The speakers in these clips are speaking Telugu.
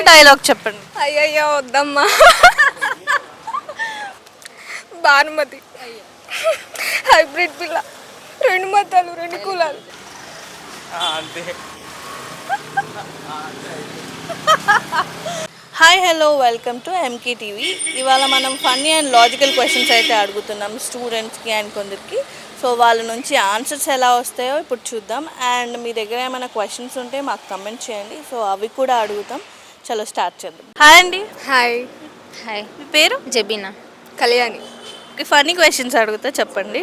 డైలాగ్ చెప్పండి. అయ్యయ్యో వద్దమ్మా. భానుమతి హైబ్రిడ్ పిల్ల, రెండు మతాలు రెండు కులాలు. అంతే. Hi hello welcome to MK TV. ఇవాళ మనం ఫన్నీ అండ్ లాజికల్ క్వశ్చన్స్ అయితే అడుగుతున్నాం స్టూడెంట్స్కి అండ్ కొందరికి. సో వాళ్ళ నుంచి ఆన్సర్స్ ఎలా వస్తాయో ఇప్పుడు చూద్దాం. అండ్ మీ దగ్గర ఏమైనా క్వశ్చన్స్ ఉంటే మాకు కమెంట్ చేయండి. సో అవి కూడా అడుగుతాం. చలో స్టార్ట్ చేద్దాం. హాయ్ అండి. హాయ్. హాయ్, మీ పేరు? జబీనా. కళ్యాణి. ఫన్నీ క్వశ్చన్స్ అడుగుతా, చెప్పండి.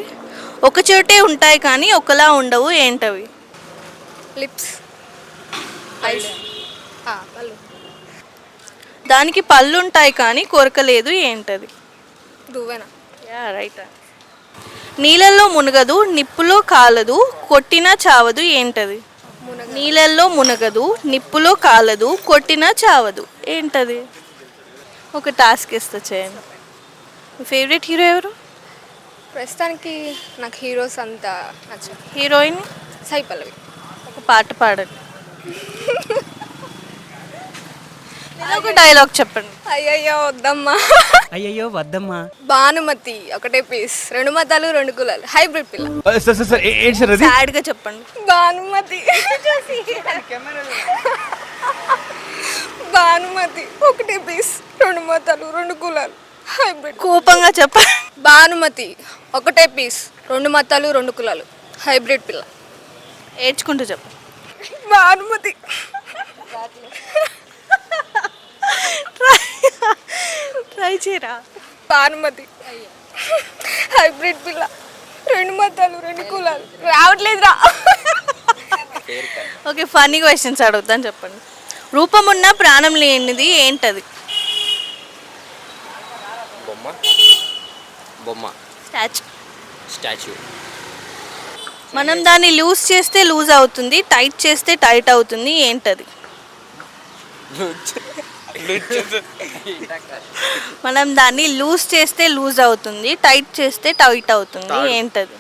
ఒక చోటే ఉంటాయి కానీ ఒకలా ఉండవు, ఏంటవి? లిప్స్. ఐస్. పళ్ళు. దానికి పళ్ళు ఉంటాయి కానీ కొరకలేదు, ఏంటది? దువ్వెన. రైట్. నీళ్ళల్లో మునగదు, నిప్పులో కాలదు, కొట్టినా చావదు, ఏంటది? నీళ్ళల్లో మునగదు, నిప్పులో కాలదు, కొట్టినా చావదు, ఏంటది? ఒక టాస్క్ ఇస్తా, చేయండి. మీ ఫేవరెట్ హీరో ఎవరు? ప్రస్తుతానికి నాకు హీరోస్ అంతా నచ్చదు. హీరోయిన్? సాయి పల్లవి. ఒక పాట పాడండి. లేదా ఒక డైలాగ్ చెప్పండి. అయ్యయ్యో వద్దమ్మా. అయ్యయ్యో వద్దమ్మా. భానుమతి ఒకటే పీస్, రెండు మతాలు రెండు కులాలు, హైబ్రిడ్ పిల్ల. సార్ ఏంటి సార్ అది? సాడ్ గా చెప్పండి. భానుమతి. భానుమతి ఒకటే పీస్, రెండు మతాలు రెండు కులాలు, హైబ్రిడ్. కోపంగా చెప్పండి. భానుమతి ఒకటే పీస్, రెండు మతాలు రెండు కులాలు, హైబ్రిడ్ పిల్ల. ఏడ్చుకుంటూ చెప్పండి. భానుమతి. ట్రై చేయరా. భానుమతి హైబ్రిడ్ పిల్ల, రెండు మతాలు రెండు కులాలు. రావట్లేదురా. ఓకే, ఫన్నీ క్వశ్చన్స్ అడుగుతాను, చెప్పండి. రూపం ఉన్న ప్రాణం లేనిది ఏంటది? బొమ్మ. స్టాచ్యూ. మనం దాన్ని లూజ్ చేస్తే లూజ్ అవుతుంది, టైట్ చేస్తే టైట్ అవుతుంది, ఏంటది? మనం దాన్ని లూజ్ చేస్తే లూజ్ అవుతుంది, టైట్ చేస్తే టైట్ అవుతుంది, ఏంటది?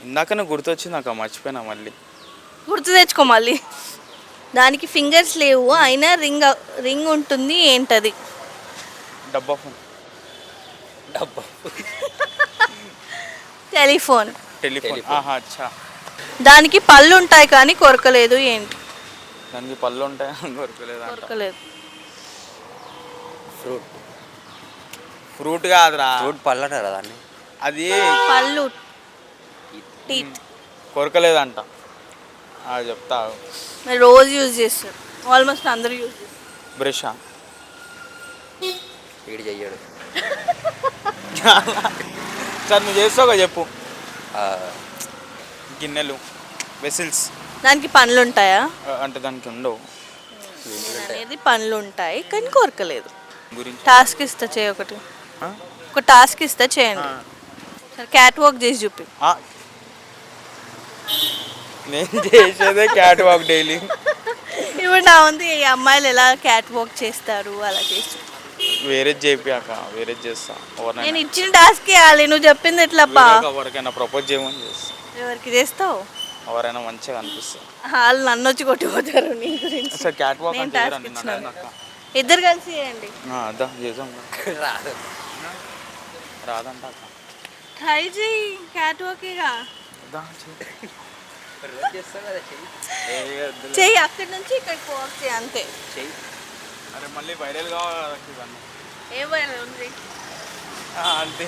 ఇందాకనే గుర్తొచ్చింది నాకు, మర్చిపోయినా మళ్ళీ. గుర్తు తెచ్చుకో మళ్ళీ. దానికి ఫింగర్స్ లేవు, అయినా రింగ్ ఉంటుంది, ఏంటది? డబ్బా ఫోన్. టెలిఫోన్. టెలిఫోన్. అచ్చా. దానికి పళ్ళు ఉంటాయి కానీ కొరకలేదు, ఏంటి? దానికి పళ్ళు ఉంటాయి కొరకలేదు. కొరకలేదు. ఫ్రూట్ కాదురా. ఫ్రూట్ పళ్ళు అంటారా దాన్ని? అది పళ్ళు, టీత్. కొరకలేదంట. అది చెప్తా. మరి రోజు యూజ్ చేస్తారు, ఆల్మోస్ట్ అందరూ యూజ్ చేస్తారు. బ్రష్. వీడు చెయ్యడు. సార్ నువ్వు చేస్తావు కదా, చెప్పు. గిన్నెలు, వెసిల్స్. దానికి పండ్లు ఉంటాయా? అంటే దానికి ఉండవు. అనేది పండ్లు ఉంటాయి కానీ కోరకలేదు. గురించి టాస్క్ ఇస్తా, చేయి ఒకటి. ఒక టాస్క్ ఇస్తా, చేయండి. సరే, క్యాట్ వాక్ చేసి చూపి. నేను చేసేదే క్యాట్ వాక్ డైలీ. ఇప్పుడు నా ఉంది, ఈ అమ్మాయిలు ఎలా క్యాట్ వాక్ చేస్తారు అలా చేసి. వేరే చేపియాక వేరే చేస్తా. నేను ఇచ్చిన టాస్క్ ఇవ్వాలి, నువ్వు చెప్పింది ఎట్లప్పా? ఎవరికైనా ప్రపోజ్ చేయమని చేస్తా. ఎవరికి చేస్తావు? ఎవరైనా మంచిగా అనిపిస్తుంది. వాళ్ళు నన్ను వచ్చి కొట్టిపోతారు నీ గురించి. సార్ క్యాట్ వాక్ నేను అంటే టాస్క్ ఇచ్చినాను. ఇద్దరు కలిసి చేయండి. అదా చేసాం. రాదంట అక్క. ట్రై చేయి, క్యాట్ వాకేగా. చెయ్యి, అక్కడి నుంచి ఇక్కడికి వాక్ చేయి, అంతే. అరే మళ్ళీ వైరల్ కావాలి ఇవన్నీ. ఏ వైరల్ ఉంది? అంతే.